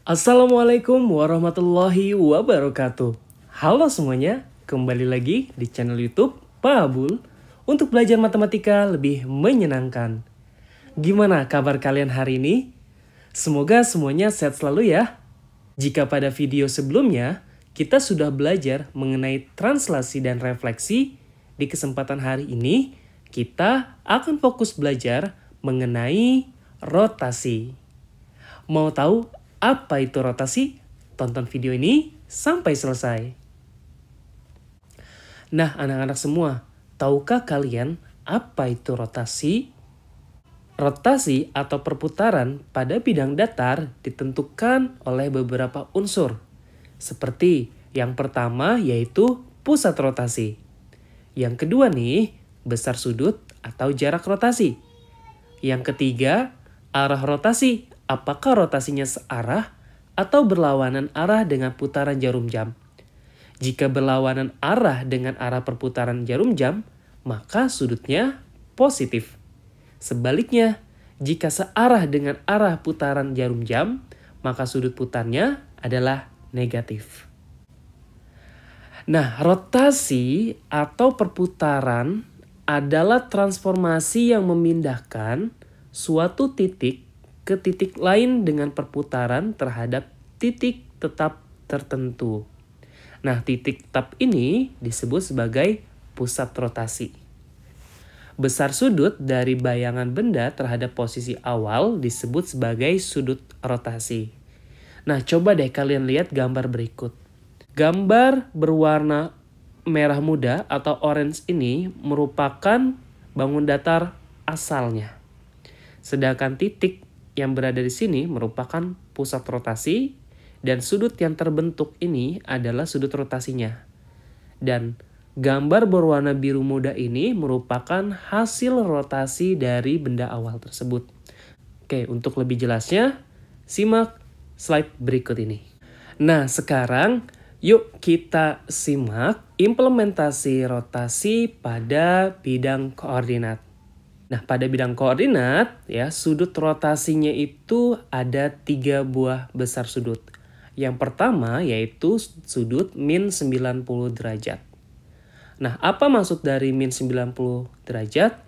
Assalamualaikum warahmatullahi wabarakatuh. Halo semuanya, kembali lagi di channel YouTube Pak Abul untuk belajar matematika lebih menyenangkan. Gimana kabar kalian hari ini? Semoga semuanya sehat selalu ya. Jika pada video sebelumnya kita sudah belajar mengenai translasi dan refleksi, di kesempatan hari ini kita akan fokus belajar mengenai rotasi. Mau tahu apa itu rotasi? Tonton video ini sampai selesai. Nah, anak-anak semua, tahukah kalian apa itu rotasi? Rotasi atau perputaran pada bidang datar ditentukan oleh beberapa unsur. Seperti yang pertama yaitu pusat rotasi. Yang kedua nih, besar sudut atau jarak rotasi. Yang ketiga, arah rotasi. Apakah rotasinya searah atau berlawanan arah dengan putaran jarum jam? Jika berlawanan arah dengan arah perputaran jarum jam, maka sudutnya positif. Sebaliknya, jika searah dengan arah putaran jarum jam, maka sudut putarnya adalah negatif. Nah, rotasi atau perputaran adalah transformasi yang memindahkan suatu titik ke titik lain dengan perputaran terhadap titik tetap tertentu. Nah, titik tetap ini disebut sebagai pusat rotasi. Besar sudut dari bayangan benda terhadap posisi awal disebut sebagai sudut rotasi. Nah, coba deh kalian lihat gambar berikut. Gambar berwarna merah muda atau orange ini merupakan bangun datar asalnya. Sedangkan titik yang berada di sini merupakan pusat rotasi dan sudut yang terbentuk ini adalah sudut rotasinya. Dan gambar berwarna biru muda ini merupakan hasil rotasi dari benda awal tersebut. Oke, untuk lebih jelasnya, simak slide berikut ini. Nah, sekarang yuk kita simak implementasi rotasi pada bidang koordinat. Nah, pada bidang koordinat, ya, sudut rotasinya itu ada 3 buah besar sudut. Yang pertama yaitu sudut min 90 derajat. Nah, apa maksud dari min 90 derajat?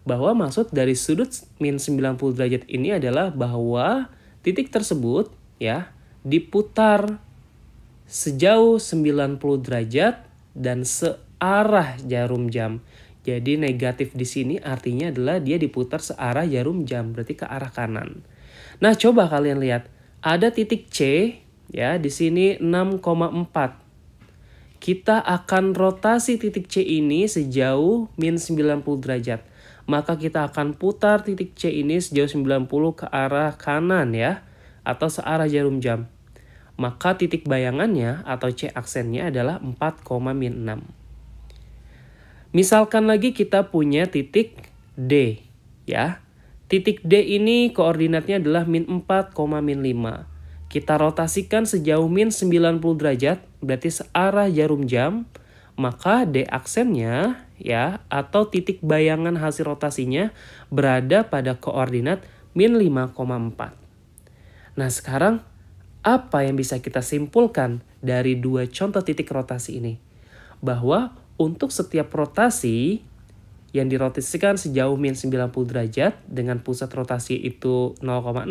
Bahwa maksud dari sudut min 90 derajat ini adalah bahwa titik tersebut ya diputar sejauh 90 derajat dan searah jarum jam. Jadi negatif di sini artinya adalah dia diputar searah jarum jam, berarti ke arah kanan. Nah, coba kalian lihat, ada titik C ya di sini 6,4. Kita akan rotasi titik C ini sejauh min 90 derajat. Maka kita akan putar titik C ini sejauh 90 ke arah kanan ya, atau searah jarum jam. Maka titik bayangannya atau C aksennya adalah 4,6. Misalkan lagi kita punya titik D, ya. Titik D ini koordinatnya adalah min 4,5. Kita rotasikan sejauh min 90 derajat, berarti searah jarum jam, maka D aksennya, ya, atau titik bayangan hasil rotasinya berada pada koordinat min 5,4. Nah, sekarang apa yang bisa kita simpulkan dari dua contoh titik rotasi ini? Bahwa untuk setiap rotasi yang dirotasikan sejauh min 90 derajat dengan pusat rotasi itu 0,0,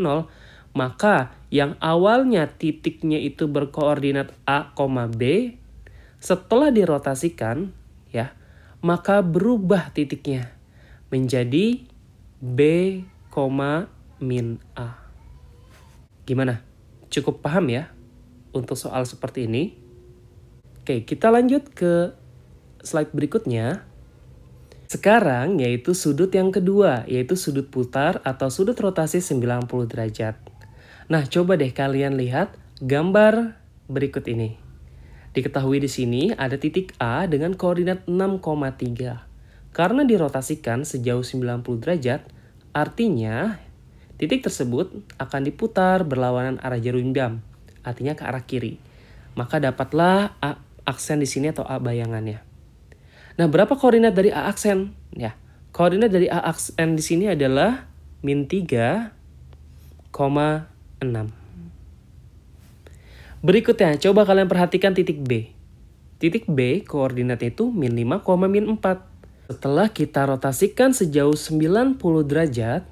maka yang awalnya titiknya itu berkoordinat A, B, setelah dirotasikan ya, maka berubah titiknya menjadi B, min A. Gimana? Cukup paham ya untuk soal seperti ini? Oke, kita lanjut ke slide berikutnya. Sekarang yaitu sudut yang kedua, yaitu sudut putar atau sudut rotasi 90 derajat. Nah, coba deh kalian lihat gambar berikut ini. Diketahui di sini ada titik A dengan koordinat 6,3. Karena dirotasikan sejauh 90 derajat, artinya titik tersebut akan diputar berlawanan arah jarum jam, artinya ke arah kiri. Maka dapatlah A aksen di sini atau A bayangannya. Nah, berapa koordinat dari A aksen? Ya, koordinat dari A aksen di sini adalah min 3,6. Berikutnya, coba kalian perhatikan titik B. Titik B koordinatnya itu min 5, min 4. Setelah kita rotasikan sejauh 90 derajat,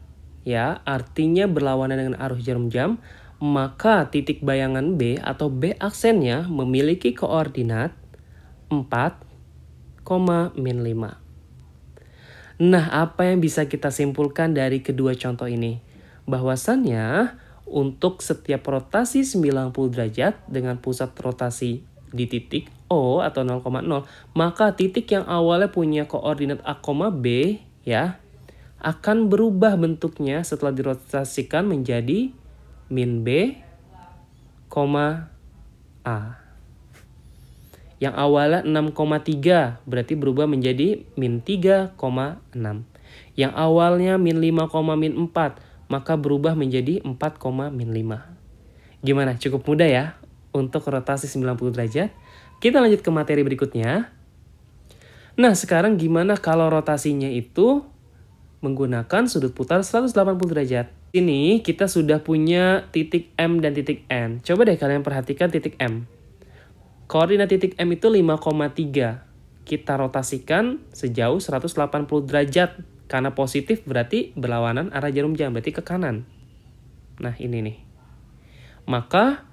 ya, artinya berlawanan dengan arus jarum jam, maka titik bayangan B atau B aksennya memiliki koordinat 4, min 5. Nah, apa yang bisa kita simpulkan dari kedua contoh ini? Bahwasannya untuk setiap rotasi 90 derajat dengan pusat rotasi di titik O atau 0,0, maka titik yang awalnya punya koordinat A, B, ya, akan berubah bentuknya setelah dirotasikan menjadi min B, A. Yang awalnya 6,3 berarti berubah menjadi min 3,6. Yang awalnya min 5, min 4 maka berubah menjadi 4, min 5. Gimana? Cukup mudah ya untuk rotasi 90 derajat. Kita lanjut ke materi berikutnya. Nah, sekarang gimana kalau rotasinya itu menggunakan sudut putar 180 derajat? Ini kita sudah punya titik M dan titik N. Coba deh kalian perhatikan titik M. Koordinat titik M itu 5,3. Kita rotasikan sejauh 180 derajat. Karena positif berarti berlawanan arah jarum jam, berarti ke kanan. Nah, ini nih. Maka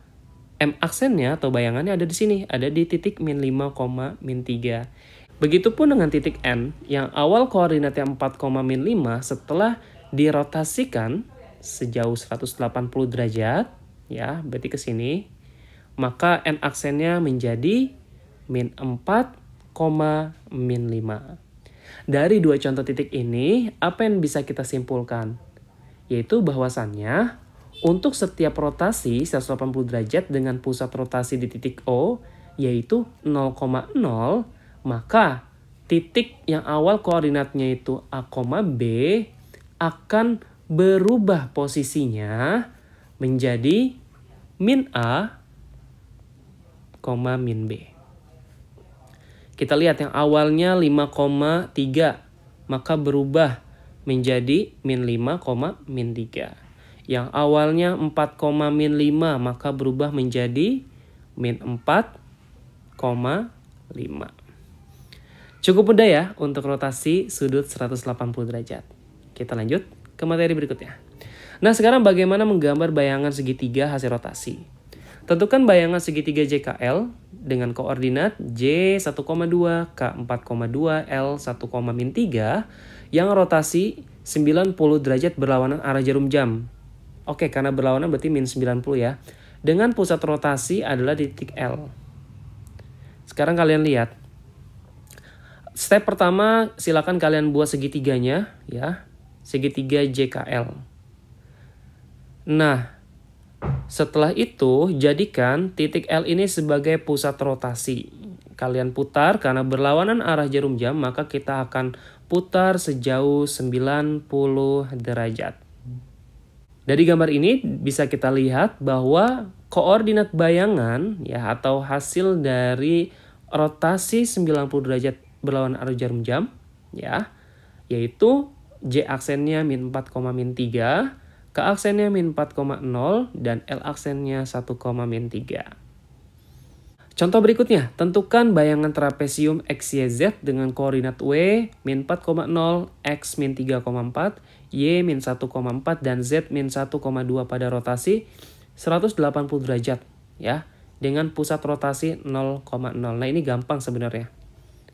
M aksennya atau bayangannya ada di sini, ada di titik min 5, min 3. Begitupun dengan titik N, yang awal koordinatnya 4, min 5 setelah dirotasikan sejauh 180 derajat, ya, berarti ke sini. Maka N aksennya menjadi min 4, min 5. Dari dua contoh titik ini, apa yang bisa kita simpulkan? Yaitu bahwasannya untuk setiap rotasi 180 derajat dengan pusat rotasi di titik O, yaitu 0,0, maka titik yang awal koordinatnya itu A, B akan berubah posisinya menjadi min A, min B. Kita lihat yang awalnya 5,3 maka berubah menjadi min 5, min 3. Yang awalnya 4, min 5 maka berubah menjadi min 4, 5. Cukup mudah ya untuk rotasi sudut 180 derajat. Kita lanjut ke materi berikutnya. Nah, sekarang bagaimana menggambar bayangan segitiga hasil rotasi? Tentukan bayangan segitiga JKL dengan koordinat J1,2, K4,2, L1, min 3 yang rotasi 90 derajat berlawanan arah jarum jam. Oke, karena berlawanan berarti min 90 ya. Dengan pusat rotasi adalah di titik L. Sekarang kalian lihat. Step pertama silakan kalian buat segitiganya ya. Segitiga JKL. Nah, setelah itu, jadikan titik L ini sebagai pusat rotasi. Kalian putar karena berlawanan arah jarum jam, maka kita akan putar sejauh 90 derajat. Dari gambar ini bisa kita lihat bahwa koordinat bayangan ya atau hasil dari rotasi 90 derajat berlawanan arah jarum jam ya, yaitu J aksennya min 4, min 3, K aksennya min 4,0 dan L aksennya 1, min 3. Contoh berikutnya, tentukan bayangan trapesium XYZ dengan koordinat W min 4,0, X min 3,4, Y min 1,4 dan Z min 1,2 pada rotasi 180 derajat ya dengan pusat rotasi 0,0. Nah, ini gampang sebenarnya.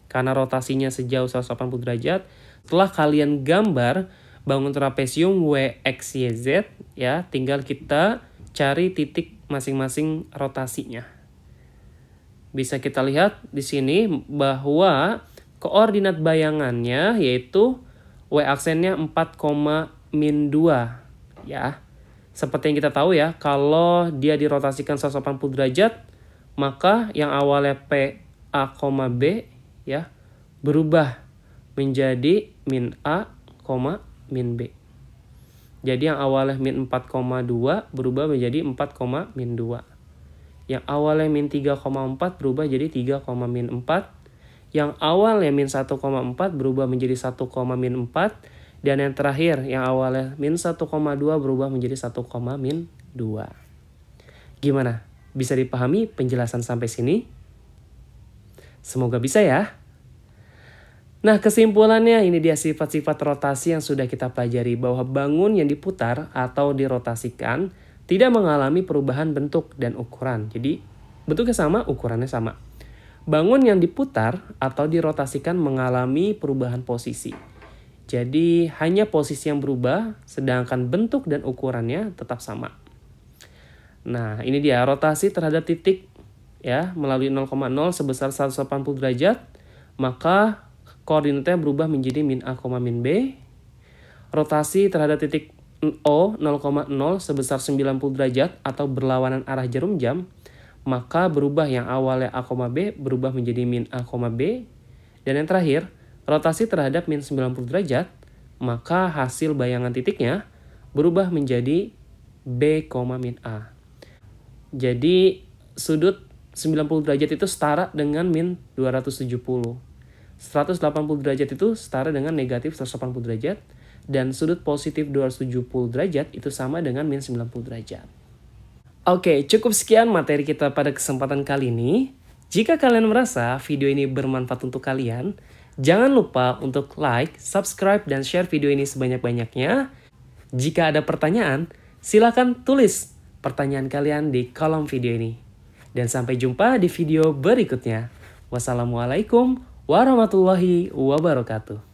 Karena rotasinya sejauh 180 derajat, setelah kalian gambar bangun trapesium WXYZ ya, tinggal kita cari titik masing-masing rotasinya. Bisa kita lihat di sini bahwa koordinat bayangannya yaitu W aksennya 4, min 2 ya. Seperti yang kita tahu ya, kalau dia dirotasikan 180 derajat, maka yang awalnya P, A, B ya berubah menjadi min A, min B. Jadi yang awalnya min 4,2 berubah menjadi 4, min 2. Yang awalnya min 3,4 berubah jadi 3, min 4. Yang awalnya min 1,4 berubah menjadi 1, min 4. Dan yang terakhir yang awalnya min 1,2 berubah menjadi 1, min 2. Gimana? Bisa dipahami penjelasan sampai sini? Semoga bisa ya. Nah, kesimpulannya ini dia sifat-sifat rotasi yang sudah kita pelajari, bahwa bangun yang diputar atau dirotasikan tidak mengalami perubahan bentuk dan ukuran. Jadi, bentuknya sama, ukurannya sama. Bangun yang diputar atau dirotasikan mengalami perubahan posisi. Jadi, hanya posisi yang berubah, sedangkan bentuk dan ukurannya tetap sama. Nah, ini dia rotasi terhadap titik ya melalui 0,0 sebesar 180 derajat, maka koordinatnya berubah menjadi min A, min B. Rotasi terhadap titik O 0,0 sebesar 90 derajat atau berlawanan arah jarum jam, maka berubah yang awalnya A, B berubah menjadi min A, B. Dan yang terakhir, rotasi terhadap min 90 derajat, maka hasil bayangan titiknya berubah menjadi B, min A. Jadi sudut 90 derajat itu setara dengan min 270. 180 derajat itu setara dengan negatif 180 derajat. Dan sudut positif 270 derajat itu sama dengan min 90 derajat. Oke, cukup sekian materi kita pada kesempatan kali ini. Jika kalian merasa video ini bermanfaat untuk kalian, jangan lupa untuk like, subscribe, dan share video ini sebanyak-banyaknya. Jika ada pertanyaan, silakan tulis pertanyaan kalian di kolom video ini. Dan sampai jumpa di video berikutnya. Wassalamualaikum warahmatullahi wabarakatuh.